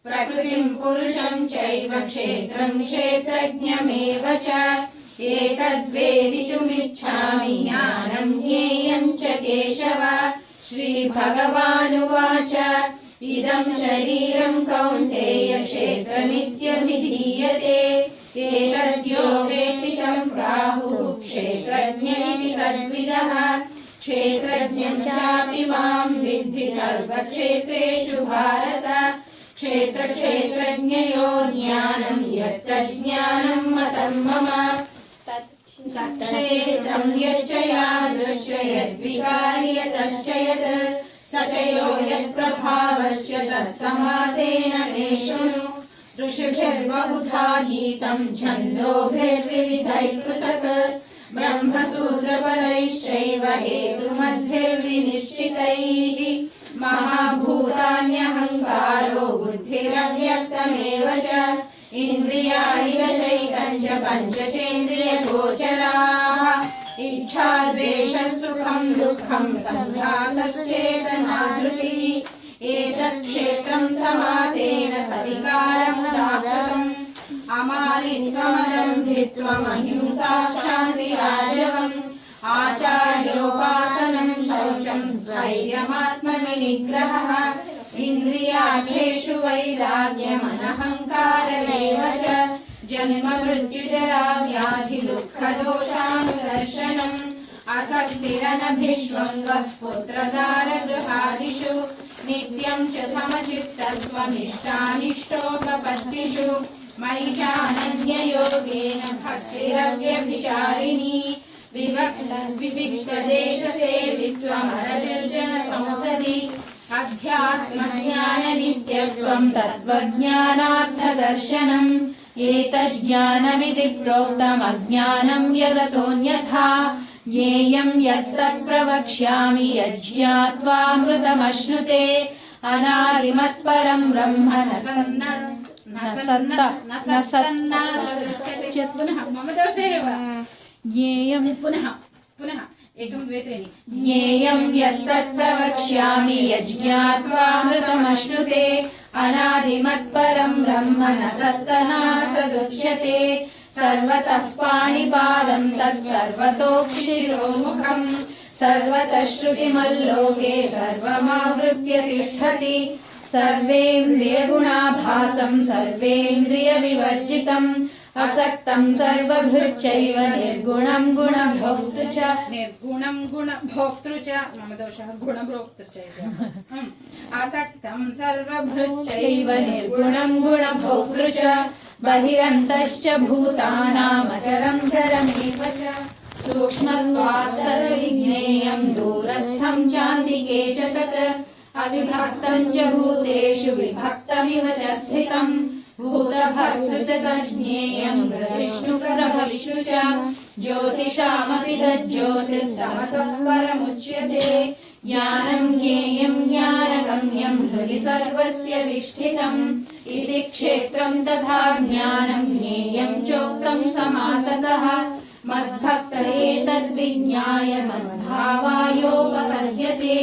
प्रकृतिं पुरुषं चैव क्षेत्रं क्षेत्रज्ञमेव च एतद्वेदितुमिच्छामि ज्ञानं ज्ञेयं च केशव। श्रीभगवानुवाच इदं शरीरं कौन्तेय क्षेत्रमित्यभिधीयते एतद्यो वेत्ति चं प्राहुः क्षेत्रज्ञ इति तद्विदः। क्षेत्रज्ञं चापि मां विद्धि सर्वक्षेत्रेषु भारत। क्षेत्रक्षेत्रज्ञयोः ज्ञानं यत्तज्ज्ञानं मतं मम। तत्क्षेत्रं यच्च यादृच्च यद्विकारि यतश्च यत् स च यो यत्प्रभावस्य तत्समासेन मे शृणु। ऋषिभिर्बहुधा गीतं छन्दोभिर्विविधैः पृथक् ब्रह्मसूत्रपदैश्चैव हेतुमद्भिर्विनिश्चितैः। महाभूतान्यहङ्कारो बुद्धिरव्यक्तमेव च इन्द्रियाणि दशैकञ्च पञ्चचेन्द्रियगोचराः। इच्छा द्वेषः सुखं दुःखं सङ्घातश्चेतना धृतिः एतत् क्षेत्रं समासेन सविकारमुदाहृतम्। अमानित्वमदम्भित्वमहिंसा क्षान्तिराजवम् आचार्योपासनं शौचं स्थैर्यमात्मविनिग्रहः। इन्द्रियार्थेषु वैराग्यमनहङ्कारमेव च जन्ममृत्युजरा व्याधिदुःखदोषानुदर्शनम्। असक्तिरनभिष्वङ्गः पुत्रदारगृहादिषु नित्यं च समचित्तत्वमिष्टानिष्टोपपत्तिषु। मयि चानन्ययोगेन भक्तिरव्यभिचारिणी विविक्तदेशसेवित्वमरनिर्जनसंसदि। अध्यात्मज्ञाननित्यत्वं तत्त्वज्ञानार्थदर्शनम्। एतज्ज्ञानमिति प्रोक्तम् अज्ञानं यदतोऽन्यथा ज्ञेयं यत्तत् प्रवक्ष्यामि यज्ज्ञात्वामृतमश्नुते। अनादिमत्परं ब्रह्म ज्ञेयं यत्तत् प्रवक्ष्यामि यज्ज्ञात्वामृतमश्नुते। अनादिमत्परं ब्रह्म न सत्तनासदुच्यते। सर्वतः पाणिपादं तत् सर्वतोक्षिरोमुखम् सर्वतः श्रुतिमल्लोके सर्वमावृत्य तिष्ठति। सर्वेन्द्रियगुणाभासं सर्वेन्द्रियविवर्जितम् असक्तं सर्वभृच्चैव निर्गुणं गुणभोक्तृ च। निर्गुणं गुणभोक्तृ च मम दोषः गुणभोक्तृ च। असक्तं सर्वभृच्चैव निर्गुणं गुणभोक्तृ च। बहिरन्तश्च भूतानामचरं चरमेव च। सूक्ष्मत्वात् तद्विज्ञेयं दूरस्थं चान्तिके च तत्। अविभक्तं च भूतेषु विभक्तमिव च स्थितम्। भूतभर्तृ च तज्ज्ञेयं प्रसिष्णुप्रभविष्णु च। ज्योतिषामपि तज्ज्योतिस्तमसः परमुच्यते। ज्ञानं ज्ञेयं ज्ञानगम्यं हृदि सर्वस्य विष्ठितम्। इति क्षेत्रं तथा ज्ञानं ज्ञेयं चोक्तं समासतः। मद्भक्त एतद्विज्ञाय मद्भावायोपपद्यते।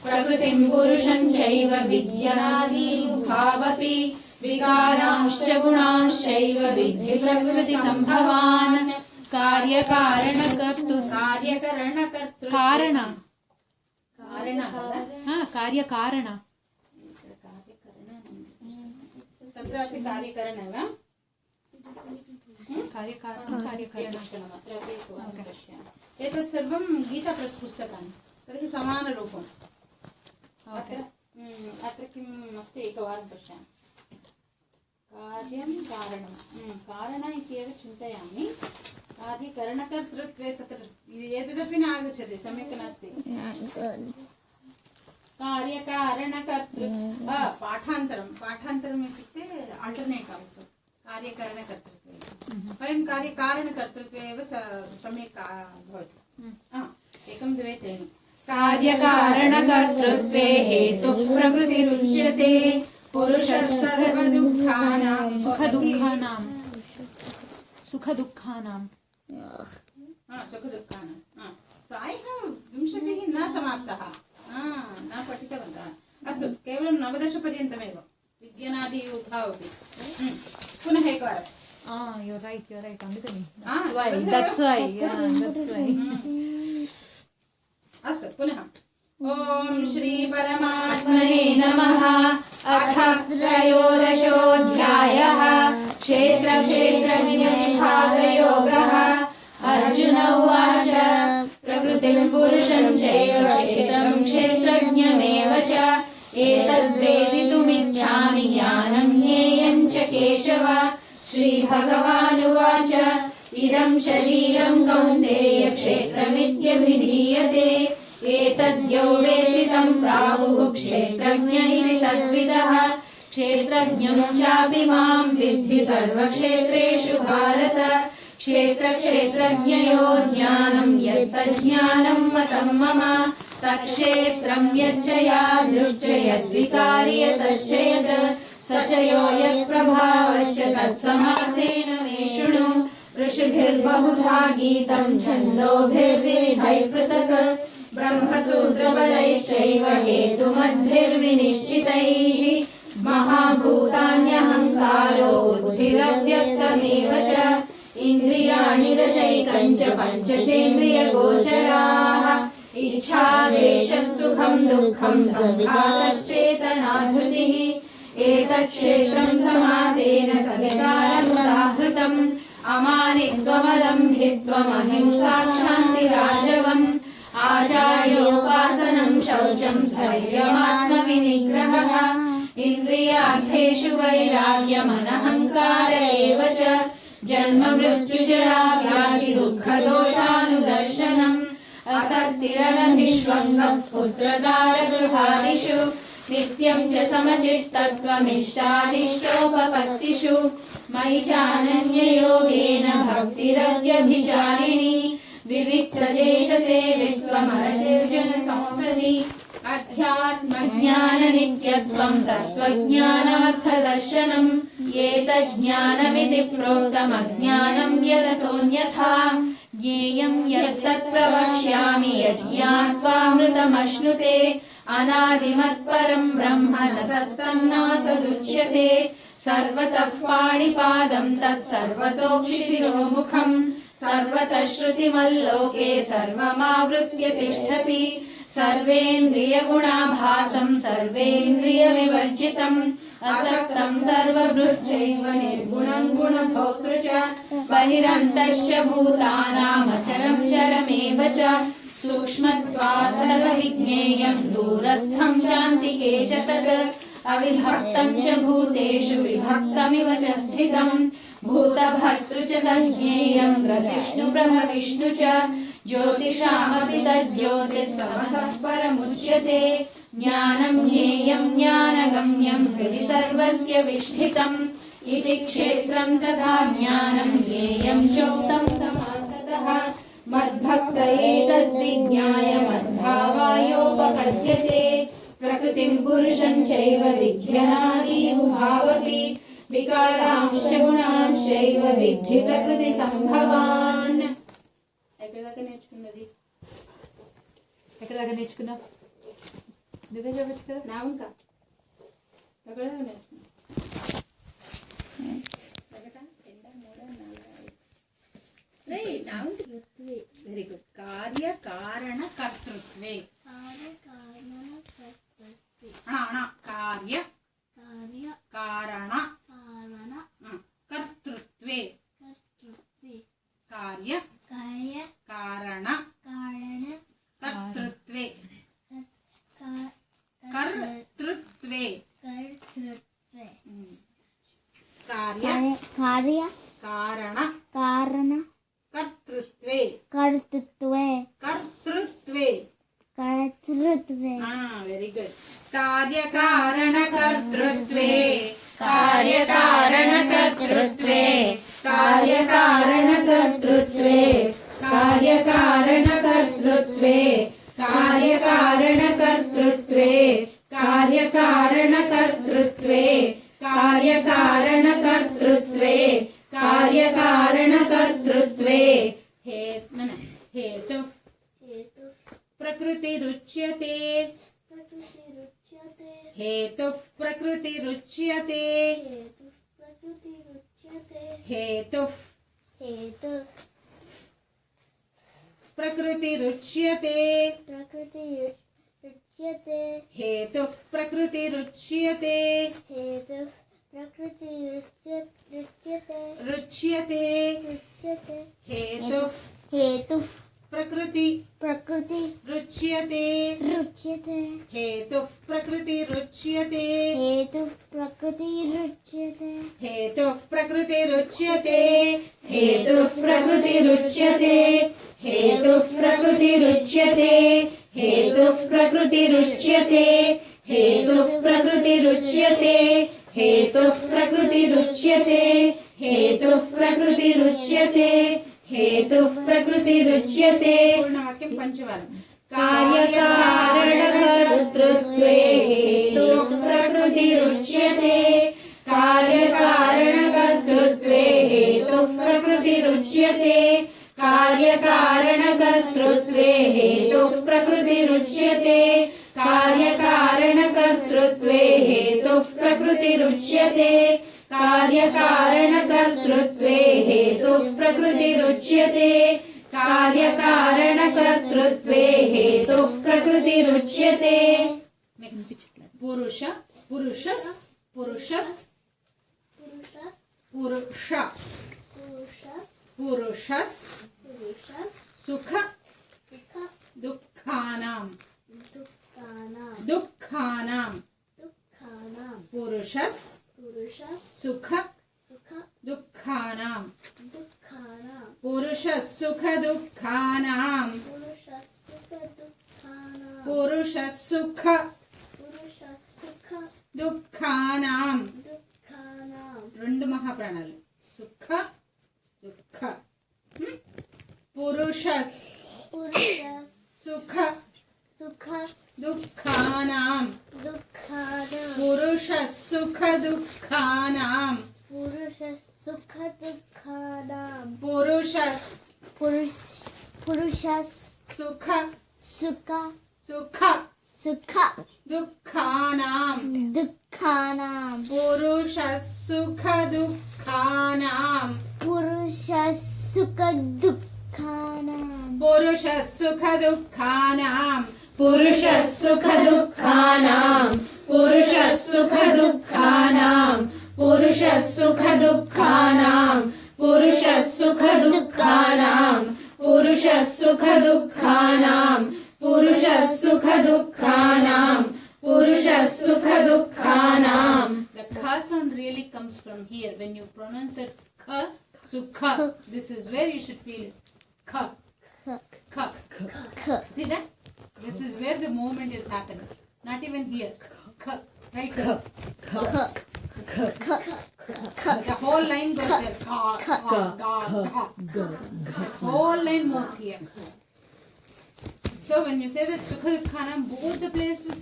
प्रकृतिं पुरुषं चैव विद्यादिभावपि विकारांश्च गुणांश्चैव विद्धि प्रकृतिसम्भवान्। कार्यकारणकर्तृ कार्यकारण तत्रापि कार्यकरण वा एतत् सर्वं गीतापुस्तकानि तर्हि समानरूपम्। अत्र किम् अस्ति एकवारं पश्यामि। कार्यं कारणं कारण इत्येव चिन्तयामि। कार्यकरणकर्तृत्वे तत्र एतदपि न आगच्छति सम्यक् नास्ति। कार्यकारणकर्तृ पाठान्तरम् इत्युक्ते आल्टर्नेट् आल्सो कार्यकरणकर्तृत्वे वयं कार्यकारणकर्तृत्वे एव सम्यक् भवति। एकं द्वे त्रीणि कार्यकारणकर्तृत्वे हेतुः प्रकृतिरुच्यते। पुरुषः सर्वदुःखानां सुखदुःखानां प्रायः 20 न समाप्तः न पठितवन्तः। अस्तु केवलं 19 पर्यन्तमेव विद्यनाथ आदियुभावपि पुनः एकवारं you're right అందుకని Ah, that's why अस्तु पुनः ॐ श्री परमात्मने नमः अथ त्रयोदशोऽध्यायः क्षेत्रक्षेत्रविभागयोगः अर्जुन उवाच प्रकृतिं पुरुषं चैव क्षेत्रं क्षेत्रज्ञमेव च एतद्वेदितुमिच्छामि ज्ञानं ज्ञेयं च केशव श्रीभगवानुवाच इदं शरीरं कौन्तेय क्षेत्रमित्यभिधीयते एतद्यो वेत्ति तं प्राहुः क्षेत्रज्ञ इति तद्विदः क्षेत्रज्ञं चापि मां विद्धि सर्वक्षेत्रेषु भारत क्षेत्रक्षेत्रज्ञयोर्ज्ञानं यत्तज्ज्ञानं मतं मम तत्क्षेत्रं यच्च यादृक् च यद्विकारि यतश्च यत् स च यो यत्प्रभावश्च तत्समासेन मे शृणु ऋषिभिर्बहुधा गीतं छन्दोभिर्विविधैः पृथक् ब्रह्मसूत्रपदैश्चैव हेतुमद्भिर्विनिश्चितैः महाभूतान्यहङ्कारो बुद्धिरव्यक्तमेव च इन्द्रियाणि दशैकं च पञ्चचेन्द्रियगोचराः इच्छा द्वेषः सुखं दुःखं संविकारश्चेतना धृतिः एतत्क्षेत्रं समासेन सविकारमुदाहृतम् अमानित्वमदम्भित्वमहिंसा क्षान्तिराजवम् आचार्योपासनं शौचं स्थैर्यमात्मविनिग्रहः इन्द्रियार्थेषु वैराग्यमनहङ्कार एव च जन्म मृत्युजरा व्याधि दुःखदोषानुदर्शनम् असक्तिरनभिष्वङ्गः पुत्रदारगृहादिषु नित्यं च समचित्तत्वमिष्टानिष्टोपपत्तिषु मयि चानन्ययोगेन भक्तिरव्यभिचारिणी विविक्तदेशसेवित्वमरतिर्जनसंसदि अध्यात्मज्ञाननित्यत्वं तत्त्वज्ञानार्थदर्शनम् एतज्ज्ञानमिति प्रोक्तमज्ञानं यदतोऽन्यथा ज्ञेयं यत्तत् प्रवक्ष्यामि यज्ञात्वामृतमश्नुते अनादिमत्परं ब्रह्म न सत्तन्नासदुच्यते सर्वतः पाणिपादं तत्सर्वतोक्षिशिरोमुखम् सर्वतः श्रुतिमल्लोके सर्वमावृत्य तिष्ठति सर्वेन्द्रियगुणाभासं सर्वेन्द्रियविवर्जितम् असक्तं सर्वभृच्चैव निर्गुणं गुणभोक्तृ च बहिरन्तश्च भूतानामचरं चरमेव च सूक्ष्मत्वात् तदविज्ञेयं दूरस्थं चान्तिके च तत् अविभक्तं च भूतेषु विभक्तमिव च स्थितम् भूतभर्तृ च तज्ज्ञेयं ग्रसिष्णुब्रह्मविष्णु च ज्योतिषामपि तज्ज्योतिस्समसः परमुच्यते ज्ञानं ज्ञेयं ज्ञानगम्यं हृदि सर्वस्य विष्ठितम् इति क्षेत्रं तथा ज्ञानं ज्ञेयं चोक्तं समासतः मद्भक्त एतद्विज्ञाय मद्भावायोपपद्यते प्रकृतिं पुरुषं चैव विज्ञानादियुभावपि विकारांश्च गुणांश्चैव विद्धि प्रकृतिसम्भवान् ఎక్కడ దాకా నేర్చుకున్నావు నువ్వే చెప్పచ్చు కదా నావంక వెరీ గుడ్ కార్యకారణ కర్తృత్వే కార్య కారణ కర్తృత్వే కార్య కారణ కర్తృత్వే కర్తృత్వే కార్య కారణ కర్తృత్వే కర్తృత్వే వెరీ గుడ్ కార్యకారణకర్తృత్వే కార్యకారణకర్తృత్వే కార్యకారణకర్తృత్వే కార్యకారణకర్తృత్వే కార్యకారణకర్తృత్వే కార్యకారణకర్తృత్వే కార్యకారణకర్తృత్వే కార్యకారణకర్తృత్వే हेतु प्रकृतिरुच्यते हेतु प्रकृति प्रकृतिरुच्यते हेतुः प्रकृतिरुच्यते हेतुः प्रकृतिरुच्यते रुच्यते हेतुः प्रकृति रुच्यते हेतुः प्रकृति रुच्यते हेतुः प्रकृति रुच्यते हेतुः प्रकृति रुच्यते हेतुः प्रकृति रुच्यते हेतुः प्रकृति रुच्यते हेतुः प्रकृति रुच्यते हेतुः प्रकृति रुच्यते हेतुः प्रकृति रुच्यते हेतुः प्रकृति रुच्यते पूर्णवाक्यं पंचवारं कार्यकारणकर्तृत्वे हेतुः प्रकृति रुच्यते कार्यकारणकर्तृत्वे हेतुः प्रकृति रुच्यते कार्यकारणकर्तृत्वे हेतुः प्रकृति रुच्यते कार्यकारणकर्तृत्वे हेतुः प्रकृति रुच्यते कार्यकारणकर्तृत्वे हेतुः प्रकृति रुच्यते कार्यकारणकर्तृत्वे हेतुः प्रकृति रुच्यते पुरुष पुरुषस् पुरुषस् पुरुष पुरुषस् सुख दुःखानां दुःखानां पुरुषस् सुख दुःखानां पुरुषः सुख दुःखानां पुरुषः सुख दुःखानां రెండు మహాప్రాణాలు సుఖ దుఃఖ పురుషస్ సుఖ दुःखानां पुरुषः सुख दुःखानां पुरुषः सुख दुःखानां पुरुषः सुख दुःखानां पुरुषः सुख दुःखानां पुरुषः सुख दुःखानां पुरुषः सुख दुःखानां पुरुषः सुख दुःखानां पुरुषः सुख दुःखानां पुरुषः सुख दुःखानां पुरुषः सुख दुःखानां पुरुषः सुख दुःखानां. The kha sound really comes from here. When you pronounce it kha, sukha, this is where you should feel it. Kha, kha, kha. See that? This is where the movement is happening. Not even here. Kha, right? Kha, kha, kha, kha. The whole line goes there. Kha, kha, ga, ga. The whole line moves here. So when you say that sukha dukkhanam, both the places,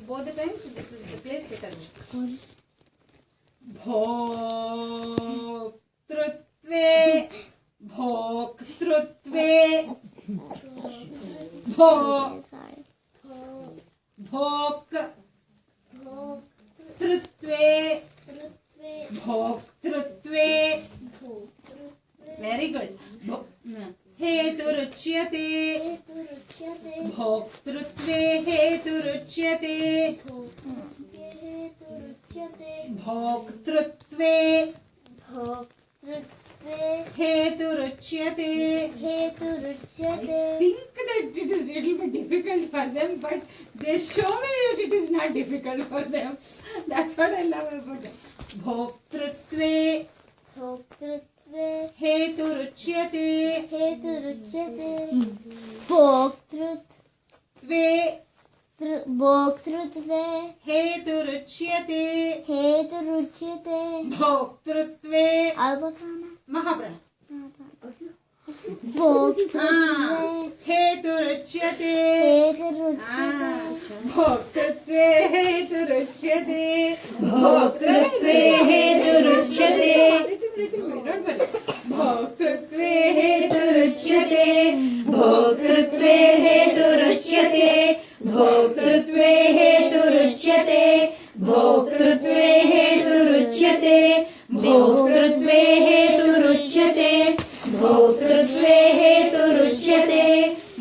both the times, this is the place to touch. Bhoktritve, bhoktritve, bhoktritve, bhoktritve. Very good. हेतुरुच्यते भोक्तृत्वे हेतुरुच्यते भोक्तृत्वे हेतुरुच्यते. I think that it is little bit difficult for them, but they show me that it is not difficult for them. That's what I love about them. भोक्तृत्वे हेतुरुच्यते भोक्तृत्वे हेतुरुच्यते भोक्तृत्वे महाप्राण हेतुरुच्यते भोक्तृत्वे हेतुरुच्यते भोक्तृत्वे हेतुरुच्यते भोक्तृत्वे हेतुरुच्यते भोक्तृत्वे हेतुरुच्यते भोक्तृत्वे हेतुरुच्यते भोक्तृ हेतुरुच्यते भोक्तृत्वे हेतुरुच्यते भोक्तृत्वे हेतुरुच्यते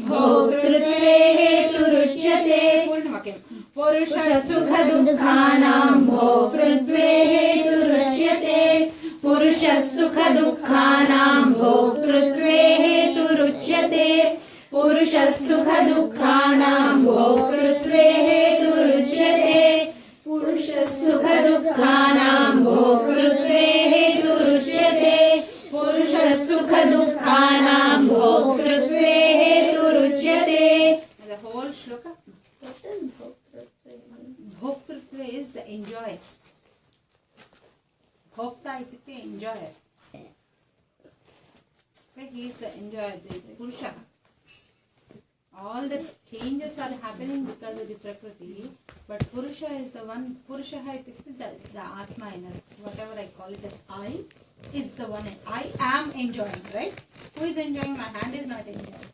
भोक्तृत्वे हेतुरुच्यते पुरुषसुखदुःखानां भोक्तृत्वे हेतुरुच्यते पुरुषसुखदुःखानां भोक्तृत्वे हेतुरुच्यते पुरुषसुखदुःखानां भोक्तृत्वे हेतुरुच्यते पुरुषसुखदुःखानां भोक्तृत्वे हेतुरुच्यते पुरुषसुखदुःखानां भोक्तृत्वे हेतुरुच्यते. The whole shloka. Bhoktritva is the enjoyer. Bhokta ityukte enjoyer. Okay, he is the enjoyer, the Purusha. All the changes are happening because of the Prakriti, but Purusha is the one. Purusha ityukte the Atma in us. Whatever I call it as I is the one. I am enjoying, right? Who is enjoying? My hand is not enjoying.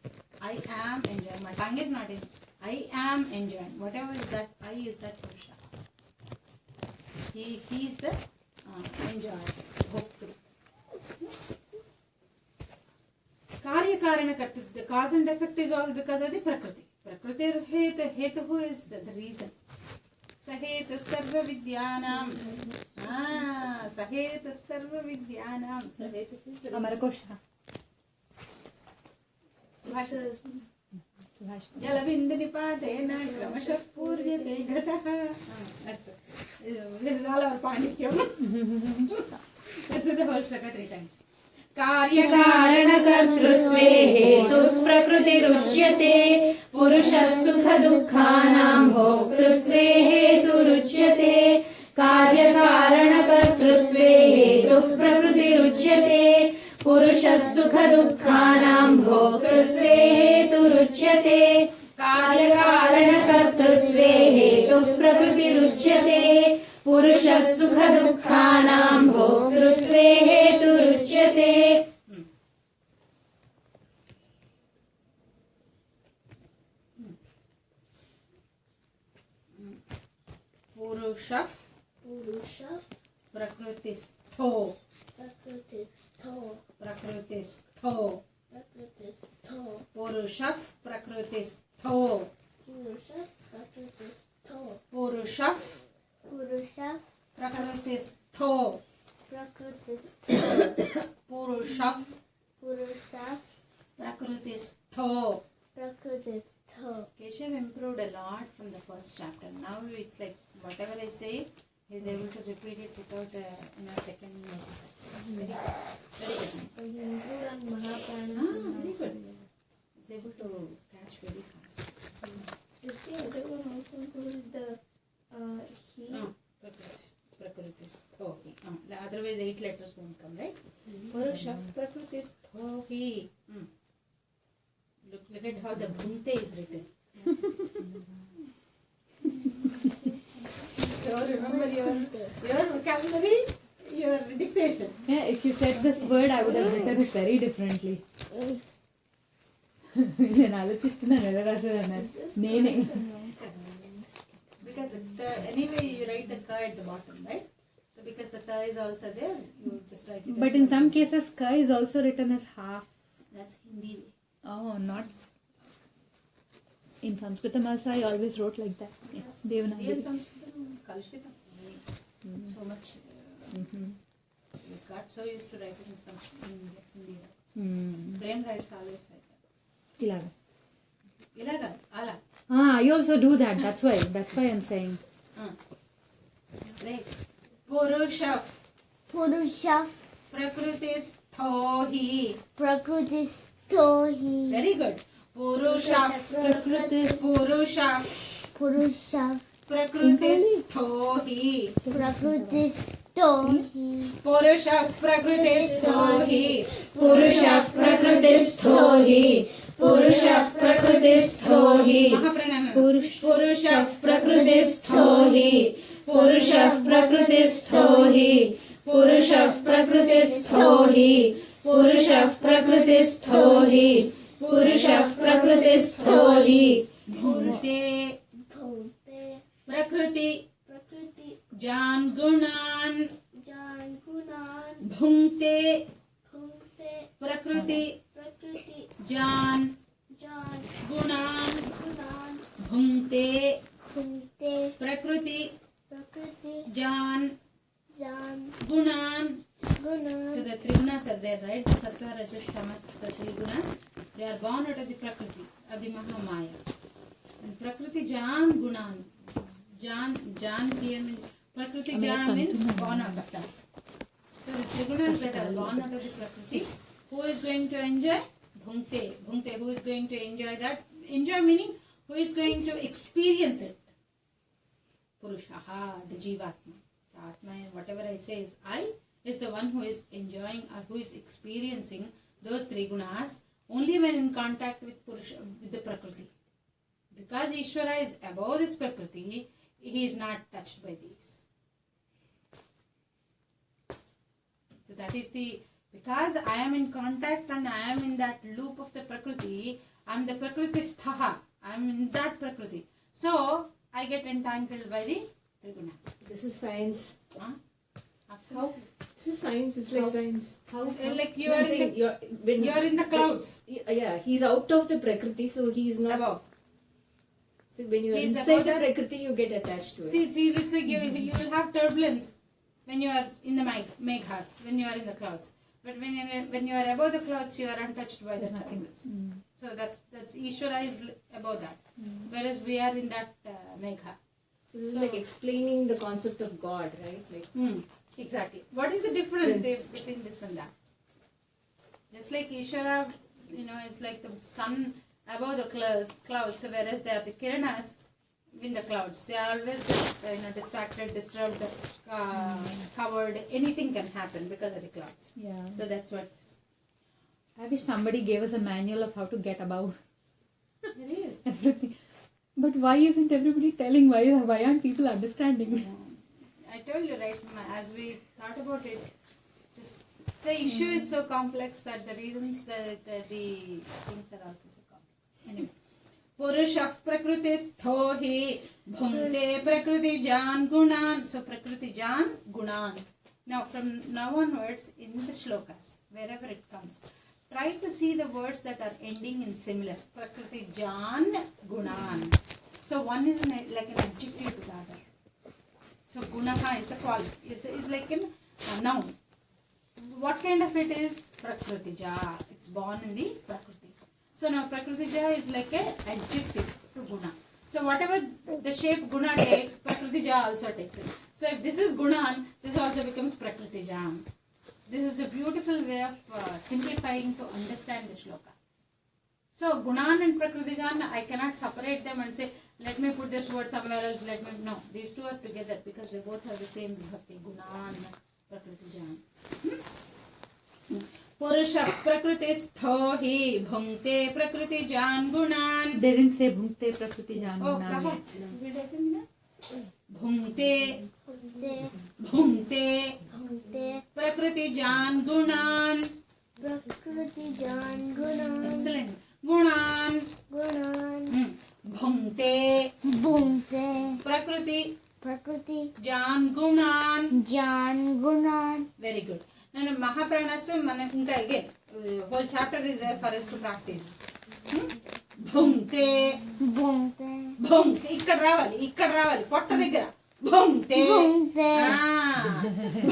I am enjoying. My tongue is not enjoying. I am enjoying. Whatever is that, I is that Purusha. He is the enjoyer. Bhoktru. Karya Karana Karta. The cause and effect is all because of the Prakriti. Prakriti Hetu is the reason. Sahetu Sarva Vidyanam. Sahetu Sarva Vidyanam. Sahetu Amarakosha. Jalavindanipadena Gramashah Puryate Ghataha. This is all our Pandityam. Let's do the whole shloka 3 times. कार्यकारणकर्तृत्वे हेतुः प्रकृतिरुच्यते पुरुषः सुखदुःखानां भोक्तृत्वे हेतुरुच्यते कार्यकारणकर्तृत्वे हेतुः प्रकृतिरुच्यते पुरुषः सुखदुःखानां भोक्तृत्वे हेतुरुच्यते कार्यकारणकर्तृत्वे हेतुः प्रकृतिरुच्यते पुरुषः सुखदुःखानां भोक्तृत्वे हेतुरुच्यते. पुरुषः प्रकृतिस्थो पुरुषः प्रकृतिस्थो पुरुषः प्रकृतिस्थो पुरुषः प्रकृतिस्थो. Keshav improved a lot from the first chapter. Now it's like whatever I say, he is able to repeat it without in a second. Very good. Very good. He is able to catch very fast. Is the other one also included the he? Prakriti-stho hi. Otherwise 8 letters won't come, right? Purusha Prakriti-stho hi. Look at how the Bhunte is written. So remember your vocabulary, your dictation. Yeah, if you said this word, I would have written it very differently. Because anyway you write the ka at the bottom, right? So because the ta is also there, you just write it. But in some cases, ka is also written as half. That's Hindi. Oh, not. In Sanskritam also, I always wrote like that. Yes. Devanagari. In Sanskritam, Kalshita. So much. We got so used to writing in Sanskrit in Hindi. Brain writes always like that. Ilaga. Ilaga, ala. I also do that. That's why I'm saying. Right. Purusha Prakriti-stho hi. Very good. Purusha Prakriti-stho hi. Purusha Prakriti-stho hi. Purusha Prakriti-stho hi. Purusha Prakriti-stho hi. Purusha Prakriti-stho hi. Purusha Prakriti-stho hi. Purusha Prakriti-stho hi. Purusha Prakriti-stho hi. Purusha Prakriti-stho hi. Bhute Prakriti Jan Gunan भुंक्ते भुङ्क्ते प्रकृति प्रकृति जान जान गुणान गुणान भुंक्ते भुङ्क्ते प्रकृति प्रकृति जान जान gunan. So गुणान the three gunas are there, right? The sattva, rajas, tamas, the three gunas. They are born out of the prakriti, of the Mahamaya. And prakriti jan gunan. Jan means prakriti jan means born out of that. So the three gunas that are born out of the prakriti, who is going to enjoy? Bhunkte. Bhunkte, who is going to enjoy that? Enjoy meaning who is going to experience it? Purushaha, the Jivatma. The Atma, whatever I say is I, is the one who is enjoying or who is experiencing those three gunas only when in contact with Purusha, with the Prakriti. Because Ishvara is above this Prakriti, he is not touched by these. So that is the, because I am in contact and I am in that loop of the Prakriti, I am the Prakriti-sthaha, I am in that Prakriti. So, I get entangled by the three gunas. This is science. Huh? Absolutely. This is science. It's like science. Like you No, are I'm in saying the, when you are in the clouds. Yeah, he's out of the prakriti, so he's not. Above. So when you are He's inside above the that. prakriti, you get attached to it. See, it's like you will have turbulence when you are in the meghas, when you are in the clouds. But when you are above the clouds, you are untouched by the turbulence. So that's Ishvara is above that, whereas we are in that megha. So this is like explaining the concept of God, right? Like Exactly. What is the difference Yes. between this and that? Just like Ishvara, is like the sun above the clouds, whereas they are the Kiranas in the clouds. They are always distracted, disturbed, covered. Anything can happen because of the clouds. Yeah. So that's what I wish somebody gave us a manual of how to get above it is. everything. But why isn't everybody telling? Why aren't people understanding? I told you, right, as we thought about it, just the issue is so complex that the reasons, the things are also so complex. Anyway. Purusha prakriti-stho hi bhunkte prakriti jan gunan. So prakriti jan gunan. Now from now onwards in the shlokas, wherever it comes, try to see the words that are ending in similar. Prakriti jan gunan. So one is like an adjective to the other. So gunaha is the quality, is like a noun. What kind of it is? Prakritija. It's born in the Prakriti. So now Prakritija is like an adjective to guna. So whatever the shape guna takes, Prakritija also takes it. So if this is gunan, this also becomes Prakritija. This is a beautiful way of simplifying to understand the shloka. So gunan and Prakritijan, I cannot separate them and say, let me put this word somewhere else, no, these two are together because they both have the same vibhakti, gunan, Prakritijan. Purusha prakriti-stho hi bhunkte prakritijan gunan. They didn't say bhunkte prakriti jan Oh, gunan Prabhat, yet. did I tell you? Bhunkte, भुङ्क्ते bhunkte भुङ्क्ते prakritijan gunan. प्रकृति जान गुणान Excellent. Gunan. गुणान Bhunkte भुङ्क्ते prakriti प्रकृति jan gunan. जान गुणान. Very good. And Mahapranasam, inka again, whole chapter is there for us to practice. Bhunkte, भुङ्क्ते bhunk, ikkada ravali, potta daggara. Bhunkte, भुङ्क्ते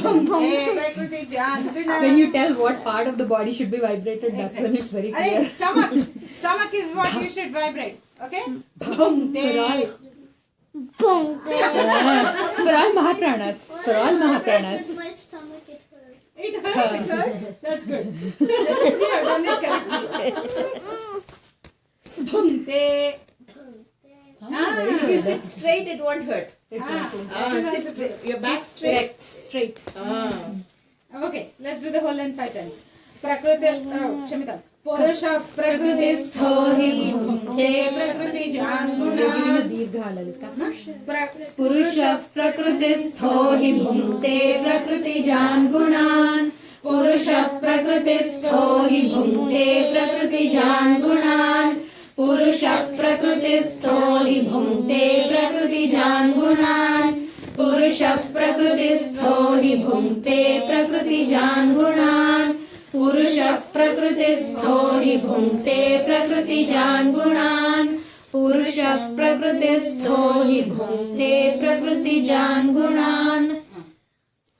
bhunkte, prakriti jan gunan. When you tell what part of the body should be vibrated, that's when it's very clear. Arey, stomach is what you should vibrate. Okay? Bhunkte. भुङ्क्ते For all Mahapranas. For all Mahapranas. My stomach it hurts. It hurts. That's good. That means you have done it correctly. Bhunkte. if you sit straight, it won't hurt. Sit Your back straight. Straight. Okay, let's do the whole line 5 times. Prakriti, Shamita. Purusha prakriti-stho hi bhunkte prakriti jan gunan. Dirgha Lalita. Purusha prakriti-stho hi bhunkte prakritijan gunan. Purusha prakriti-stho hi bhunkte prakritijan gunan. Purusha prakriti-stho hi bhunkte prakritijan gunan. Purusha prakriti-stho hi bhunkte prakritijan gunan. प्रकृतिजान् गुणान् पुरुषः प्रकृतिस्थो हि भुङ्क्ते प्रकृतिजान् गुणान् पुरुषः प्रकृतिस्थो हि भुङ्क्ते प्रकृतिजान् गुणान्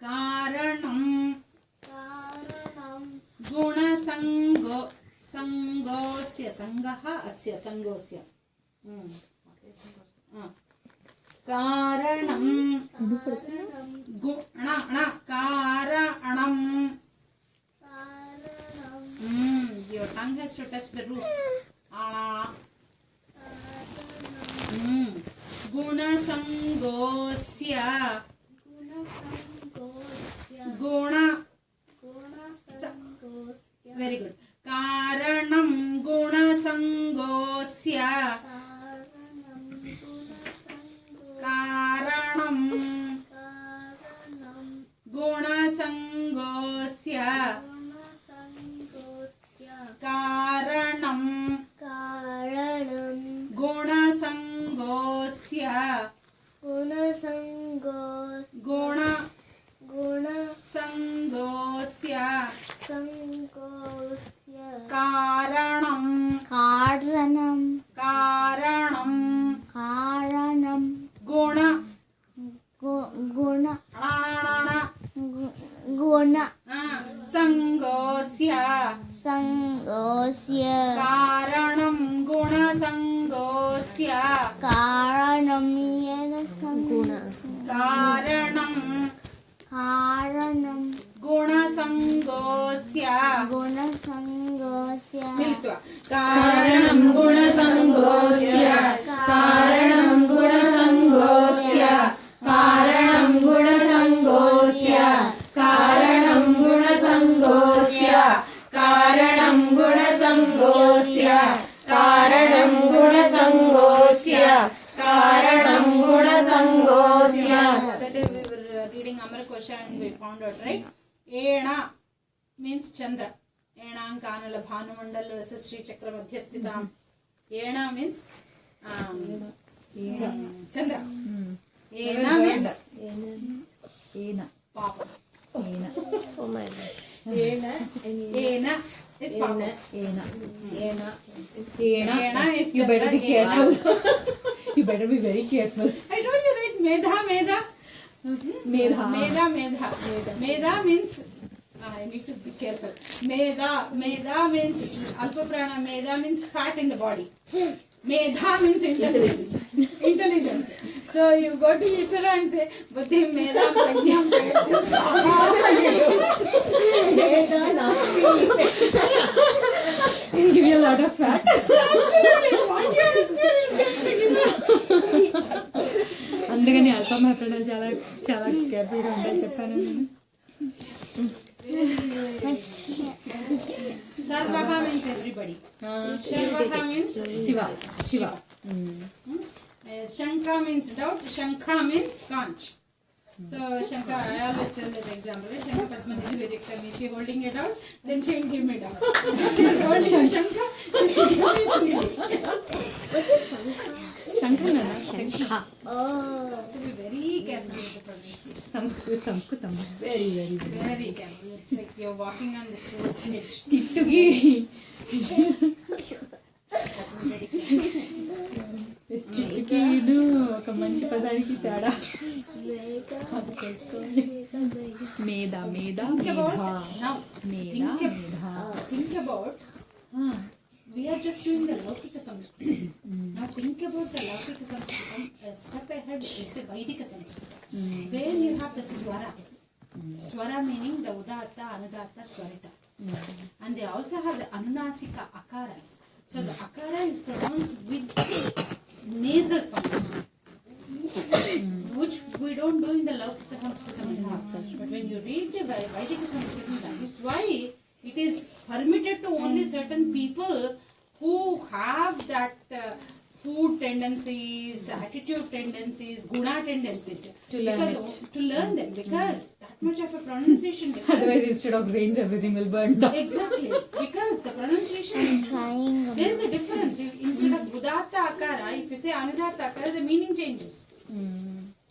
कारणं गुणसङ्गोऽस्य सङ्गः अस्य सङ्गोऽस्य कारणं कारणं your tongue has to touch the roof गुणसङ्गोऽस्य गुण very good कारणं गुणसङ्गोऽस्य कारणं गुणसङ्गोऽस्य कारणं गुणसङ्गोऽस्य गुणसङ्गोऽस्य कारणं गुण सङ्गोऽस्य कारणं गुणसङ्गोऽस्य कारणं गुणसङ्गोऽस्य मिलित्वा कारणं गुणसङ्गोऽस्य कारणं गुणसङ्गोऽस्य कारणं गुणसङ्गोऽस्य कारणं गुणसङ्गोऽस्य कारणं गुणसङ्गोऽस्य कारणं गुणसङ्गोऽस्य कारणं गुणसङ्गोऽस्य. That is, we were reading Amarkosha and we found out, right? Ena means Chandra. Enankanala Bhanumandala Rasasri Chakra Madhyasthitam. Ena means Chandra. Ena means Papa. Oh my God. Ena is Papa. Ena is you better be Chandra. careful. You better be very careful. I told you, right? Medha. Medha. Medha means I need to be careful. Medha means alpa prana. Medha means fat in the body. Medha means intelligence. So you go to Ishvara and say, Buddhi Medha Pragyam Medha Nasti. He'll give you a lot of fat. Absolutely. What you are describing is అందుకని అల్ప మాట్లాడడం చాలా చాలా కేర్ఫుల్గా ఉండాలి చెప్పాను నేను. Sarvaha means everybody. Sharvaha means Shiva Shanka means doubt. Shankha means conch. So Shanka, I always tell that example. Right? Shanka Padmanidhi Vediktam. Is she holding it out? Then she will give me doubt. She is holding Shanka. She will give me శంఖం కదా to be very careful with the pronunciation. సంస్కృతం very very Very careful. It's like you're walking on the sword's edge. తిట్టుకి చిట్టుకిను ఒక మంచి పదానికి తేడా మేధ మేధ Think about now. మేధ Think about. We are just doing the Laukika Sanskritam. Now think about the Laukika Sanskritam. A step ahead is the Vaidika Sanskritam. Where you have the Swara. Swara meaning the Udatta, Anudatta, Swarita. And they also have the Anunasika Akaras. So the Akara is pronounced with nasal sounds. Which we don't do in the Laukika Sanskritam. But when you read the Vaidika Sanskritam, that is why it is permitted to only certain people who have that food tendencies, attitude tendencies, guna tendencies. To learn because to learn them, because that much of a pronunciation difference. otherwise instead of rains everything will burn down. Exactly, because the pronunciation, there is a difference. Instead of Udatta Akara, if you say Anudatta Akara, the meaning changes.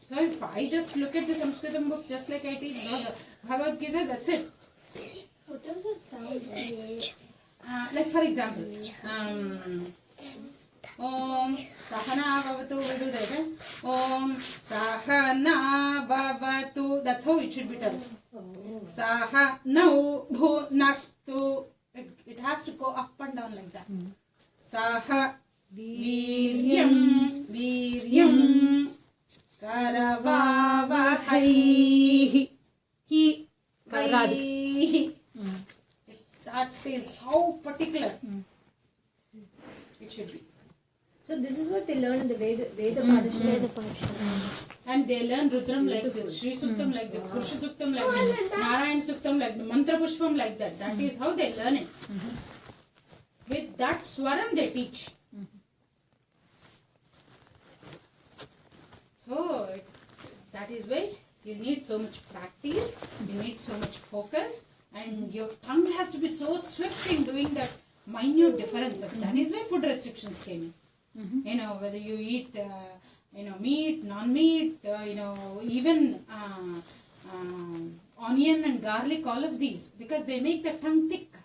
So if I just look at the Sanskritam book just like I teach Bhagavad Gita, that's it. What does it sound like? Like for example, Om Sahana Bhavatu, we do that. Om Sahana Bhavatu, that's how it should be done. Sahanau Bhunaktu, it has to go up and down like that. Saha Viryam Viryam Karavavahai Hi Vaihi. That is how particular it should be. So this is what they learn in the Veda Padishah. And they learn Rudram like this, Shri Suktam like that, Purusha Suktam like that, Narayan Suktam like that, Mantra Pushpam like that. That is how they learn it. With that Swaram they teach. So that is why you need so much practice, you need so much focus, and your tongue has to be so swift in doing that minute differences. That is why food restrictions came in. You know, whether you eat meat, non-meat, even onion and garlic, all of these, because they make the tongue thick.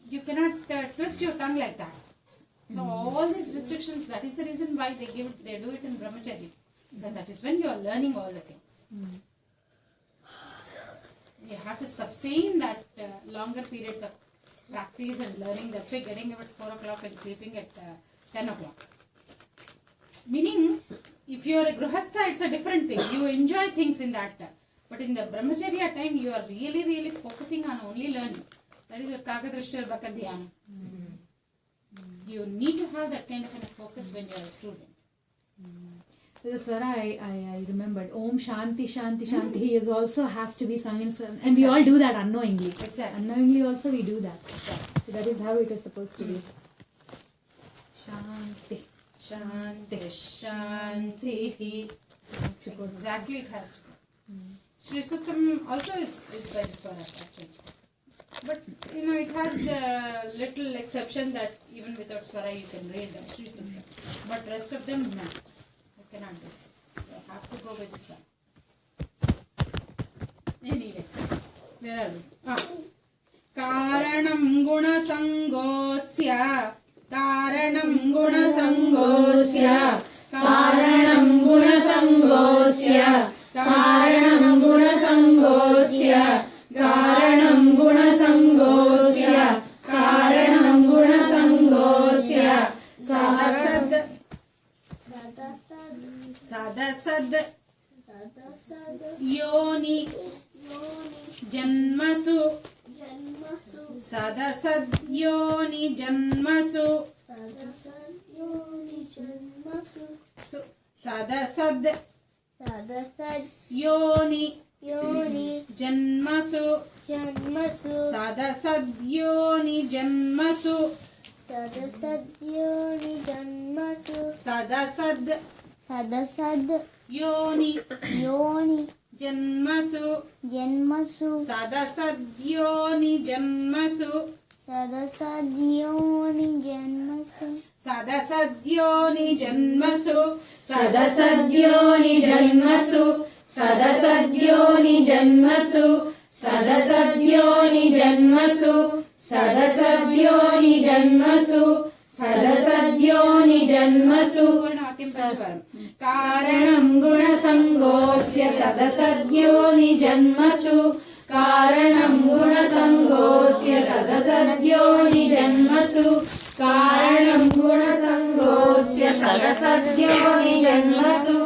You cannot twist your tongue like that. So all these restrictions, that is the reason why they do it in brahmacharya, because that is when you are learning all the things. You have to sustain that longer periods of practice and learning. That's why getting up at 4 o'clock and sleeping at 10 o'clock. Meaning, if you are a grihastha, it's a different thing. You enjoy things in that time. But in the brahmacharya time, you are really, really focusing on only learning. That is your kakadrishti or bakadhyana. You need to have that kind of a focus when you are a student. The Swara I remembered. Om Shanti Shanti Shanti. He is also has to be sung in Swara. And we all do that unknowingly. Exactly. Unknowingly also we do that. That is how it is supposed to be. Shanti. Shanti, Shanti. Exactly, it has to go. Shri Suktam also is by the Swara actually. But it has a little exception that even without Swara you can read the Shri Suktam. But rest of them, no. You cannot do it. You have to go with the Swara. Anyway, where are we? Karanam guna sangosya. Karanam guna sangosya. Karanam guna sangosya. Karanam guna sangosya. Karanam guna sangosya. Karanam guna sangosya. Sadasad Yoni Janmasu Sadasad Yoni Janmasu Sadasad Yoni Janmasu Sadasad Yoni Janmasu Sadasad Yoni Janmasu Sadasad Yoni Janmasu Sadasad Yoni Janmasu Sadasad Yoni Janmasu Sadasad Yoni Janmasu. Sadasad Yoni Janmasu. Sadasad Yoni Janmasu. Sadasad Yoni Janmasu. Sadasad Yoni Janmasu. Karanam guna sangosya. Sadasad Yoni Janmasu. Karanam guna sangosya. Sadasad Yoni Janmasu. Karanam guna sangosya. Sadasad Yoni Janmasu.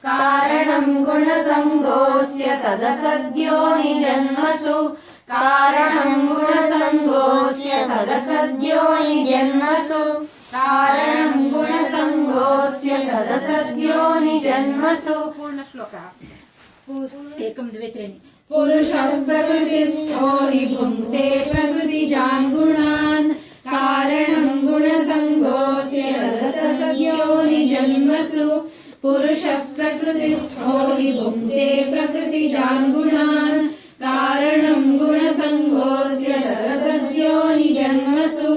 Karanam guna sangosya. Sadasad Yoni Janmasu. Karanam guna sangosya. Sadasad Yoni Janmasu. Karanam guna sangosya. Sadasad Yoni Janmasu. Purna shloka. Ekam dve treni. Purusha prakristho hi bhunte prakritijan gunan. Karanam guna sangosya. Sadasad Yoni Janmasu. Purusha prakristho hi bhunte prakritijan gunan. Karanam guna sangosya. Sadasad Yoni Janmasu.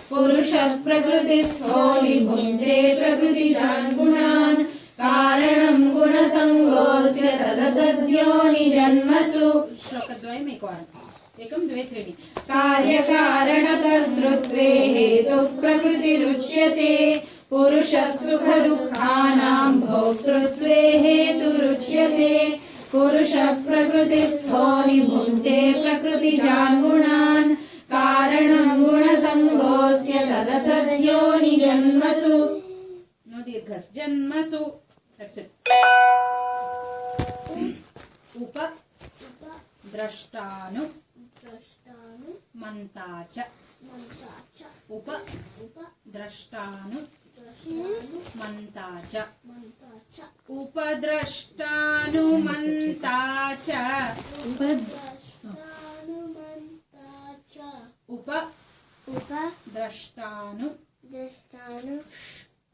Purusha prakristho hi bhunte prakritijan gunan. Karanam guna sangosya. जन्मसु श्लोकद्वयम् एकवारम् एकं द्वे त्रीणि कार्यकारणकर्तृत्वे हेतुः प्रकृतिरुच्यते पुरुषः सुखदुःखानां भोक्तृत्वे हेतुरुच्यते पुरुषः प्रकृतिस्थो निभुङ्क्ते प्रकृतिजान् गुणान् कारणं गुणसङ्गोऽस्य सदसद्योनिजन्मसु no दीर्घस् जन्मसु that's it उप द्रष्टानु द्रष्टानु मंता च मंता च उप द्रष्टानु द्रष्टानु मंता च मंता च उपद्रष्टानु मंता च द्रष्टानु मंता च उप उप द्रष्टानु द्रष्टानु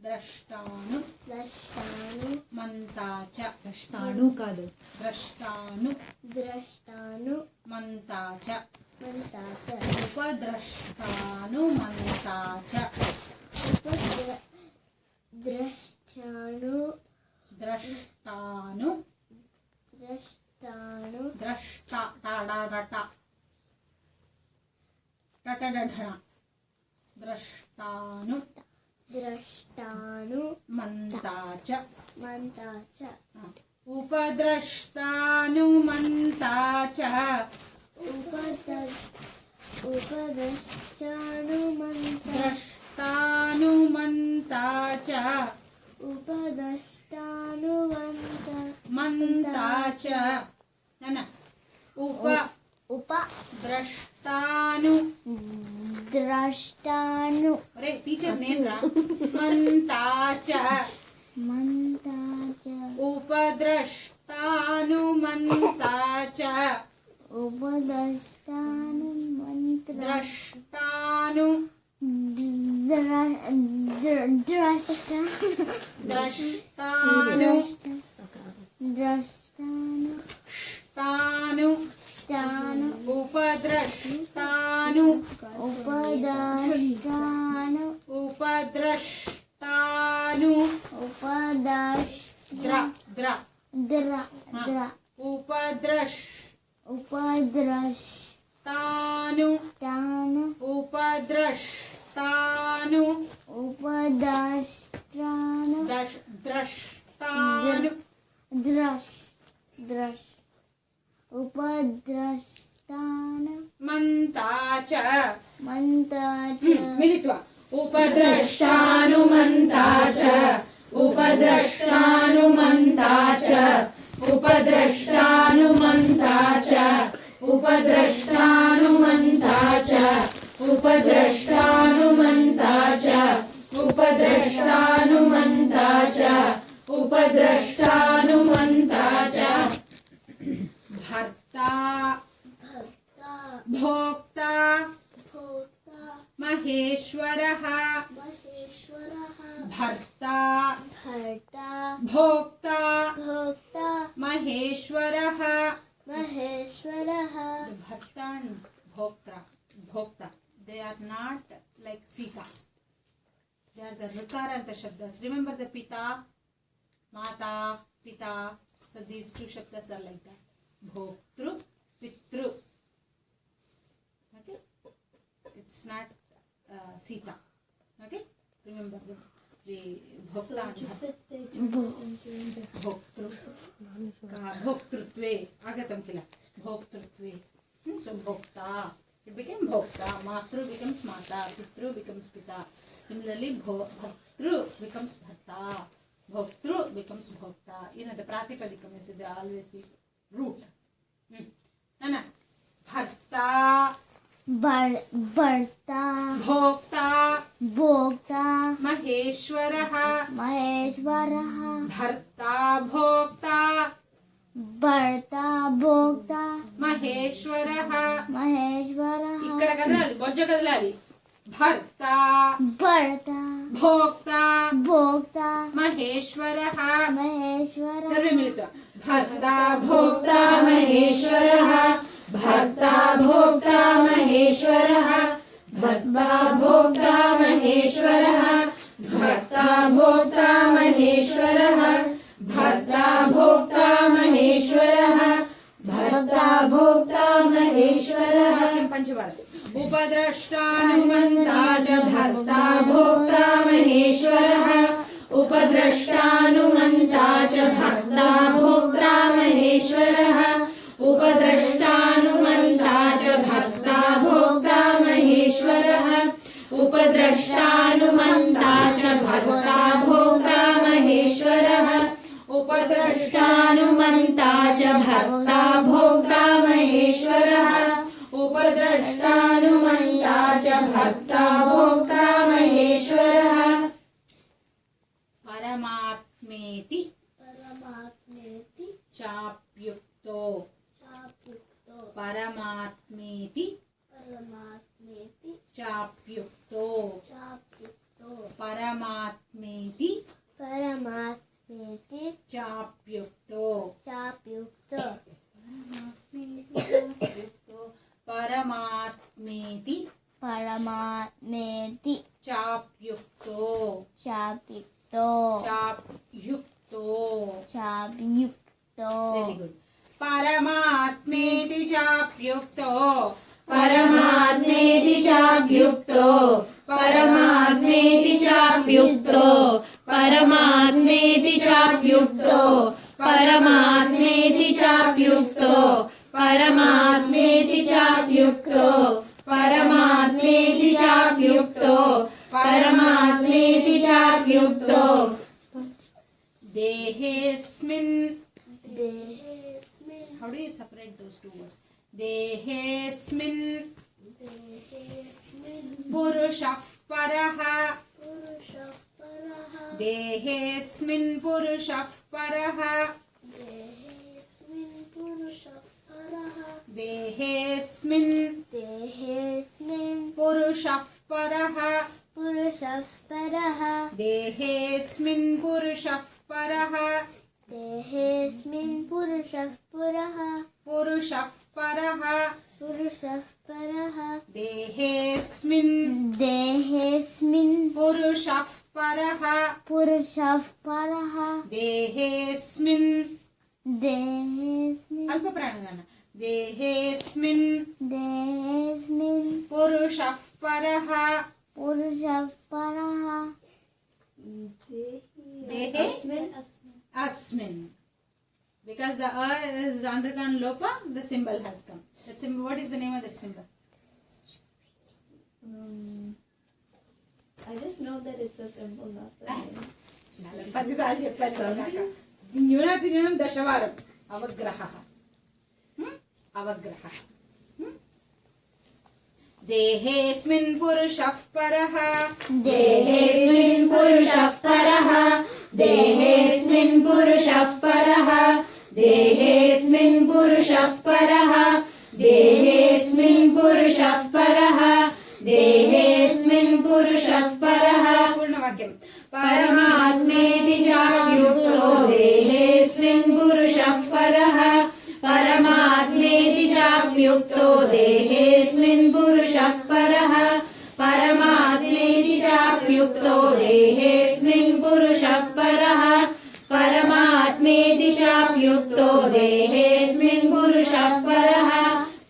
द्रष्टानु द्रष्टानु मंता च द्रष्टानु कादु द्रष्टानु द्रष्टानु मंता च मंता च उपद्रष्टानु मंता च द्रष्टानु द्रष्टानु द्रष्टानु द्रष्टा टाडाडटा टटडढण द्रष्टानु द्रष्टानु मंता च मंता च उपद्रष्टानु मंता च उपदष्टानु मंता द्रष्टानु मंता च उपदष्टानु मंता च न उप उप द्रष्टानु द्रष्टानु अरे टीचर नेम रा मंता च मंता च उपद्रष्टानु मंता च उपदष्टानु मंत्र द्रष्टानु द्रष्टानु द्रष्टानु ष्टानु स्थानु उपद्रष्टानु उपदष्टानु उपद्रष्टानु उपदष्ट द्र द्र द्र द्र उपद्रष्टानु उपदष्टानु उपद्रष्टानु उपदष्टानु द्रष्टानु द्रश द्रश उपद्रष्टानु मंता च मंता च मिलित्वा उपद्रष्टानु मंता च उपद्रष्टानु मंता च उपद्रष्टानु मंता च उपद्रष्टानु मंता च उपद्रष्टानु मंता च उपद्रष्टानु मंता च उपद्रष्टानु मंता च भर्ता भर्ता भोक्ता भोक्ता महेश्वरः महेश्वरः भर्ता भर्ता भोक्ता भोक्ता महेश्वरः महेश्वरः The Bharta and Bhokta, they are not like Sita. They are the Rikaranta Shabdas. Remember the Pita, Mata, Pita. So these two Shabdas are like that. Bhoktru, Pitru. Okay? It's not Sita. Okay? Remember the Bhokta and Bhoktru. Bhoktrutve. Agatam kila. Bhoktrutve. So Bhokta. It became Bhokta. Matru becomes Mata. Pitru becomes Pita. Similarly, Bhartru becomes Bharta. Bhoktru becomes Bhokta. You know, the Pratipadikam is they always the root. Nana. Bharta. भर्ता Bhokta. भोक्ता Maheshwaraha. महेश्वरः Bharta. Bhokta. भर्ता भोक्ता Maheshwaraha. महेश्वरः ఇక్కడ కదలాలి బొజ్జ కదలాలి భర్త भर्ता భోక్త भोक्ता మహేశ్వరః महेश्वरः సర్వే మిలిత్వా భర్త భోక్త महेश्वरः भर्ता भोक्ता महेश्वरः भर्ता भोक्ता महेश्वरः भर्ता भोक्ता महेश्वरः भर्ता भोक्ता महेश्वरः भर्ता भर्ता भोक्ता महेश्वरः पंचवारम् उपद्रष्टानुमन्ता च भर्ता भोक्ता महेश्वरः उपद्रष्टानुमन्ता च भर्ता भोक्ता महेश्वरः उपद्रष्टानुमन्ता च भर्ता भोक्ता महेश्वरः उपद्रष्टानुमन्ता च भर्ता भोक्ता महेश्वरः उपद्रष्टानुमन्ता च भर्ता भोक्ता महेश्वरः उपद्रष्टानुमन्ता च भर्ता भोक्ता महेश्वरः परमात्मेति परमात्मेति चाप्युक्तो चाप्युक्तो परमात्मेति परमात्मेति चाप्युक्तो चाप्युक्तो परमात्मेति परमात्मेति चाप्युक्तो चाप्युक्तो परमात्मेति परमात्मेति चाप्युक्तो चाप्युक्तो चाप्युक्तो चाप्युक्तो वेरी गुड परमात्मेति चाप्युक्तो परमात्मेति चाप्युक्तो परमात्मेति चाप्युक्तो परमात्मेति चाप्युक्तो परमात्मेति चाप्युक्तो परमात्मेति चाप्युक्तो परमात्मेति चाप्युक्तो परमात्मेति चाप्युक्तो देहेस्मिन् देहेस्मिन् how do you separate those two words देहेस्मिन् देहेस्मिन् पुरुषः परः पुरुषः परः देहेस्मिन् पुरुषः परः देहेस्मिन् पुरुषः परः देहेस्मिन् देहेस्मिन् पुरुषः परः पुरुषः परः देहेस्मिन् पुरुषः परः देहेस्मिन् पुरुषः परः पुरुषः परः पुरुषः परः देहेस्मिन् देहेस्मिन् पुरुषः परः पुरुषः परः देहेस्मिन् देहेस्मिन् अल्पप्राणनान देहेस्मिन् देहेस्मिन् पुरुषः परः पुरुषः परः देहे अस्मिन् because the is undergone lopa the symbol has come that symbol what is the name of that symbol I just know that it's a symbol, not the name. 10 సార్లు చెప్పాను న్యూనాతిన్యూనం దశవారం అవగ్రహः అవగ్రహः देहेस्मिन् पुरुषः परः देहेस्मिन् पुरुषः परः देहेस्मिन् पुरुषः परः देहेस्मिन् पुरुषः परः देहेस्मिन् पुरुषः परः देहेस्मिन् पुरुषः परः पूर्णवाक्यं परमात्मेति चाप्युक्तो देहेस्मिन् पुरुषः परः परमात्मेति चाप्युक्तो देहेस्मिन् पुरुषः परः परमात्मेति चाप्युक्तो देहेस्मिन् पुरुषः परः परमात्मेति चाप्युक्तो देहेस्मिन् पुरुषः परः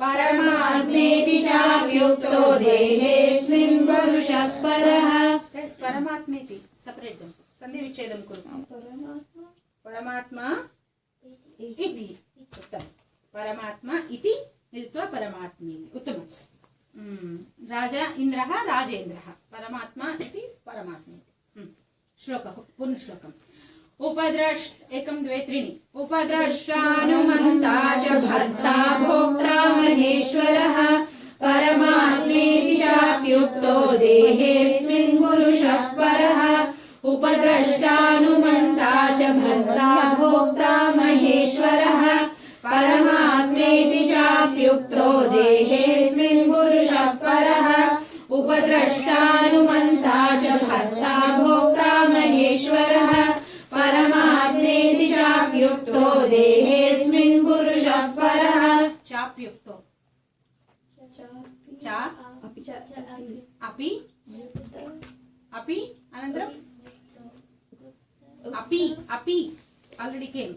परमात्मेति चाप्युक्तो देहेस्मिन् पुरुषः परः Yes, परमात्मेति separate them संधि विच्छेदं कुर्मः Paramatma परमात्मा इति उत्तमं परमात्मा इति मिलित्वा परमात्मेति उत्तमं राजा इन्द्रः राजेन्द्रः परमात्मा इति परमात्मेति श्लोकः पूर्णश्लोकम् उपद्रष्ट 1 2 3 उपद्रष्टानुमन्ता च भर्ता भोक्ता महेश्वरः परमात्मेति चाप्युक्तो देहेस्मिन् पुरुषः परः उपद्रष्टानुमन्ता च भर्ता भोक्ता महेश्वरः परमात्मेति चाप्युक्तो देहेस्मिन् पुरुषः परः उपद्रष्टानुमन्ता च भर्ता भोक्ता महेश्वरः परमात्मेति चाप्युक्तो देहेस्मिन् पुरुषः परः चाप्युक्तो चा अपि अपि अनन्तरम् अपि already came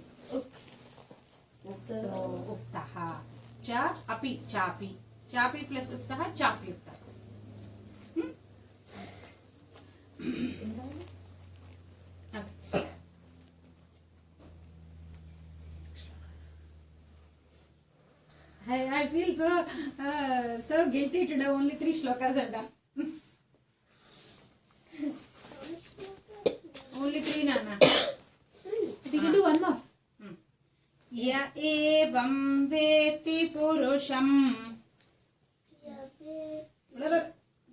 उक्तः च अपि चापि चापि प्लस उक्तः चाप्युक्तः I feel so guilty today. Only 3 shlokas are done. Only 3 Nana. We can do one more. Ya evam veti purusham.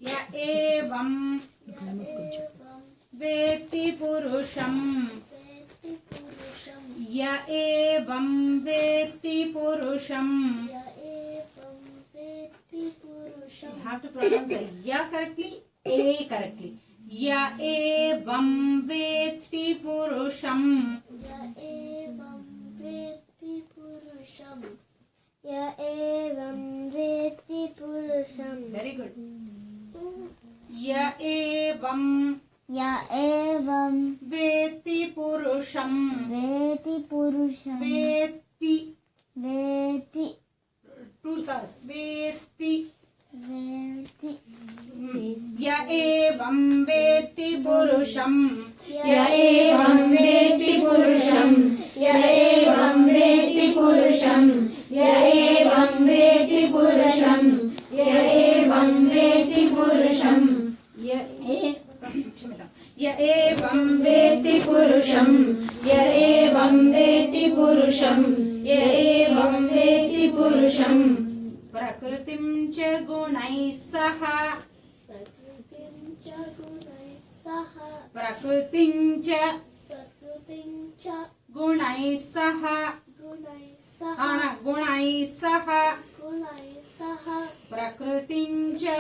Ya evam veti purusham. Ya evam veti purusham. You have to pronounce the ya correctly, a correctly. Ya evam veti purusham. Ya evam veti purusham. Ya evam veti purusham. Very good. Ya evam veti purusham. Veti purusham. Veti. Veti. Two thoughts. Veti. Veti. Ya evam veti purusham. य एवं वेत्ति पुरुषं य एवं वेत्ति पुरुषं य एवं वेत्ति पुरुषं य एवं वेत्ति पुरुषं Ya evam वेत्ति पुरुषं य एवं वेत्ति पुरुषं य एवं वेत्ति पुरुषं prakritim cha gunai saha. Prakritim cha gunai saha. Ana gunai saha. Prakritim cha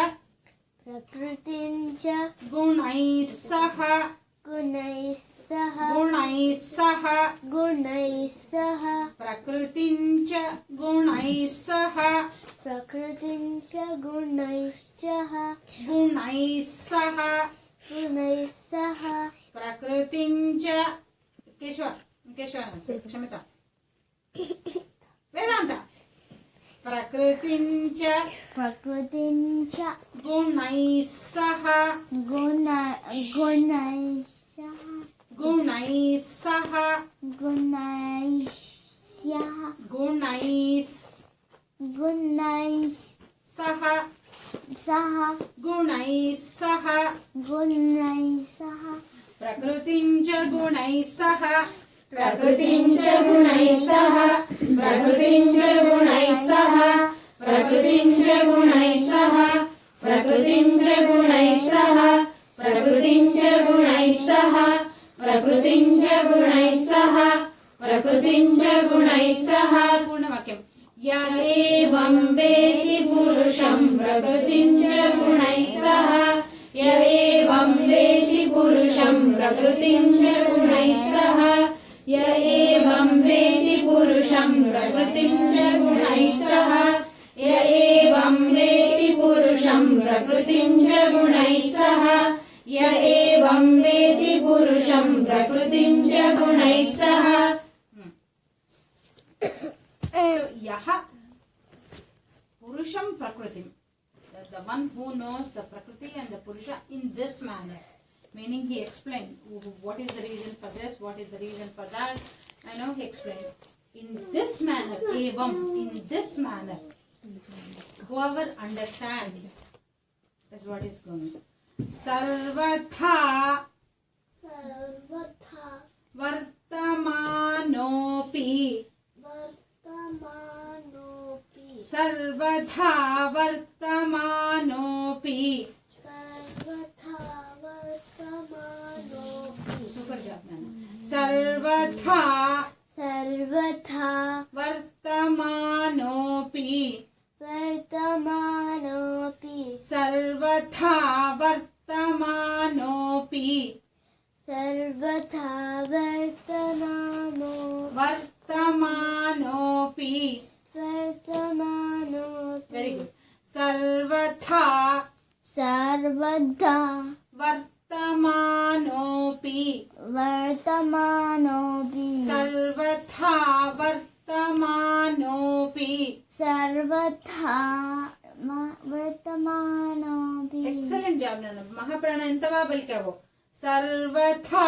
gunai saha. Gunai saha. Prakritim cha gunai saha. Gunai saha. Prakritim cha Keshava Kshamita Vedanta. Prakritim cha gunai saha. Gunai saha. Prakritim cha gunai saha. प्रकृतिं च गुणैः सह प्रकृतिं च गुणैः सह प्रकृतिं च गुणैः सह प्रकृतिं च गुणैः सह प्रकृतिं च गुणैः सह प्रकृतिं च गुणैः सह प्रकृतिं च गुणैः सह पूर्णवाक्यं य एवं वेत्ति पुरुषं प्रकृतिं च गुणैः सह य एवं वेत्ति पुरुषं प्रकृतिं च गुणैः सह य एवं वेत्ति पुरुषं प्रकृतिं च गुणैः सह य एवं वेत्ति पुरुषं प्रकृतिं च गुणैः सह य एवं वेत्ति पुरुषं प्रकृतिं च गुणैः सह यः purusham prakritim, the one who knows the prakriti and the purusha in this manner, meaning he explained what is the reason for this, what is the reason for that. He explained in this manner, evam, in this manner. Whoever understands is what is going. Sarvatha vartamanopi. Sarvatha vartamanopi. Super job, Nana. Sarvatha vartamanopi. Sarvatha vartamanopi. Vartamanopi. Very good. Sarvatha vartamanopi. Sarvatha vartamanopi. सर्वथा वर्तमानोऽपि excellent job నాన్న. మహాప్రాణ ఎంత బాగా పలికావో. సర్వథా.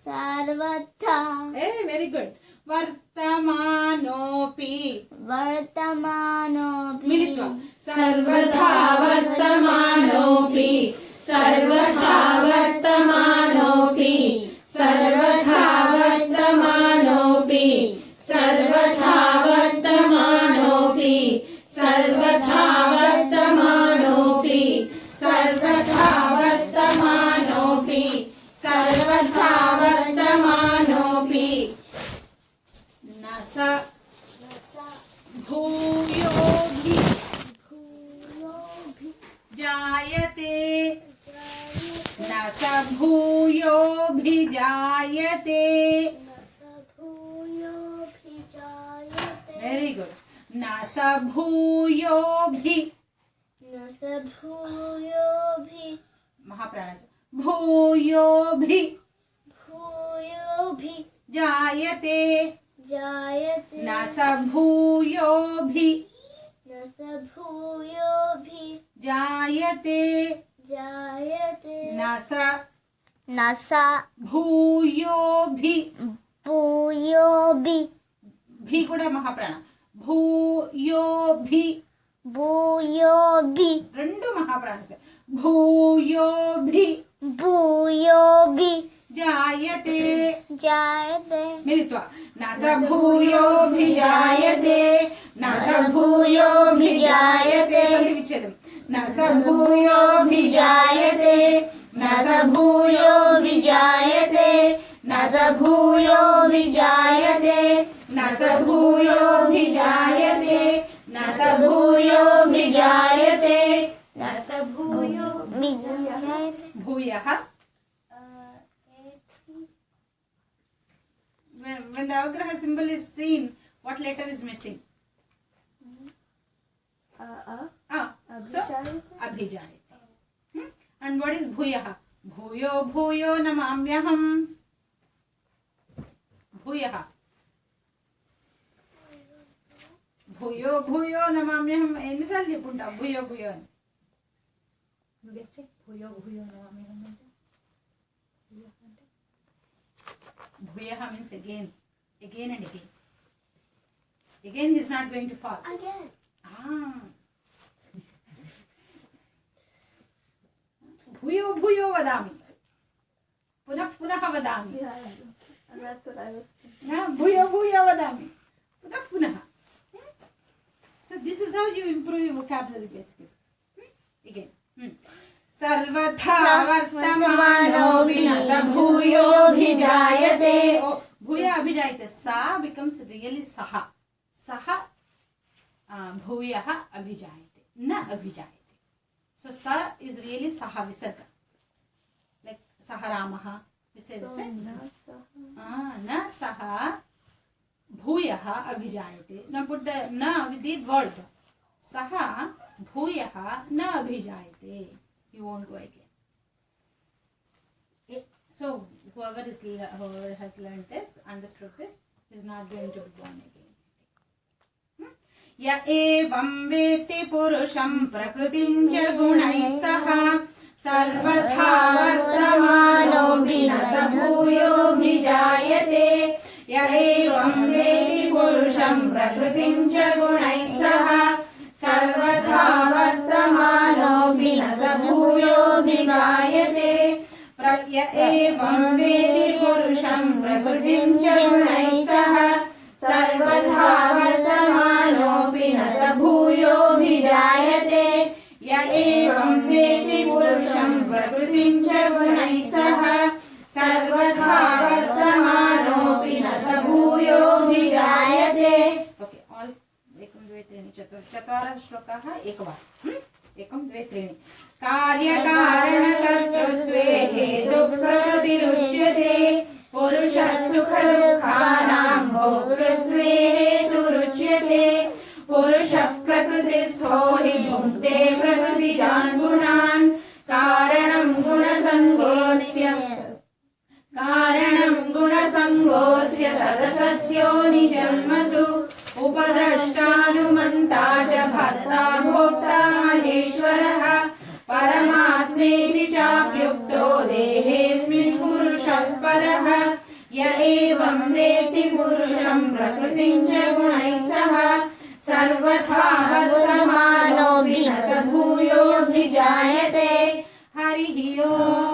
सर्वथा very good. వర్తమానోపి. वर्तमानोऽपि మిలిత్వా. सर्वथा वर्तमानोऽपि सर्वथा वर्तमानोऽपि सर्वथा वर्तमानोऽपि सर्वथा वर्तमानोऽपि सर्वथा वर्तमानोऽपि सर्वथा वर्तमानोऽपि सर्वथा वर्तमानोऽपि నస భూయోభి జాయతే. నస భూయోభిజాయతే. Very good. నస భూయోభి. మహాప్రాణ భూయోభి జాయతే. నస భూయోభి జాయతే. నస భూయోభి. భూయోభి భి కూడా మహాప్రాణ. భూయోభి. భూయోభి రెండు మహాప్రాణ. భూయోభి భూయోభి జాయతే. జాయతే మిలిత్వా. నస భూయోభిజాయతే. నస భూయోభిజాయతే. సంధి విచ్ఛేదం. నస భూయోభిజాయతే. నస భూయోభిజాయతే నస భూయోభిజాయతే నస భూయోభిజాయతే. నస భూయోభిజాయతే నస భూయోభిజాయతే భూయః. When the avagraha symbol is seen, what letter is missing? So abhijayate. And what is bhuyah? Bhuyo bhuyo namamyaham. Bhuyah. Bhuyo bhuyo namamyaham. ఎన్నిసార్లు చెప్పుంటావు భూయో భూయో అని? భూయో భూయో namamyaham అంటే Bhuyaha means again and again. Again he is not going to fall. Again. Bhuyo bhuyo vadami. Punah punah vadami. Yeah, and that's what I was thinking. Bhuyo bhuyo vadami. Punah punah. So this is how you improve your vocabulary basically. Again. सर्वथा वर्तमानोऽपि न स भूयोऽभिजायते. भूय अभिजायते. सा becomes really saha. Saha भूयः अभिजायते. न अभिजायते. So sa is really saha visarga. Like saha Ramah. We say that, right? न saha भूयः अभिजायते. Now put the na with the word. Saha भूयः न अभिजायते. You won't go again. So whoever has learned this, understood this, is not going to be born again. Ya evam veti purusham prakritim cha gunais saha sarvatha vartamanopi na sa bhuyobhijayate. Ya evam veti purusham prakritim cha gunais saha सर्वथा वर्तमानोऽपि न स भूयोऽभिजायते. य एवं वेति पुरुषं प्रकृतिं च गुणैः सह सर्वथा वर्तमानोऽपि न स भूयोऽभिजायते. य एवं वेति पुरुषं प्रकृतिं च गुणैः सह सर्वथा वर्तमानोऽपि न स भूयोऽभिजायते. Okay, all एकं द्वे त्रीणि चत्वारः श्लोकाः एकवारम्. एकं द्वे त्रीणि. कार्यकारणकर्तृत्वे हेतुप्रकृतिरुच्यते. पुरुषः सुखदुःखानां भोक्तृत्वे हेतुरुच्यते. पुरुषः प्रकृतिस्थो हि भुङ्क्ते प्रकृतिजान् गुणान्. कारणं गुणसङ्गोऽस्य सदसत्यो निजन्मसु उपद्रष्टानुमन्ता च भर्ता भोक्ता महेश्वरः परमात्मेति चाप्युक्तो देहेऽस्मिन् पुरुषः परः य एवं वेत्ति पुरुषं प्रकृतिं च गुणैः सह सर्वथा वर्तमानोऽपि न स भूयोऽभिजायते हरिः ओम्।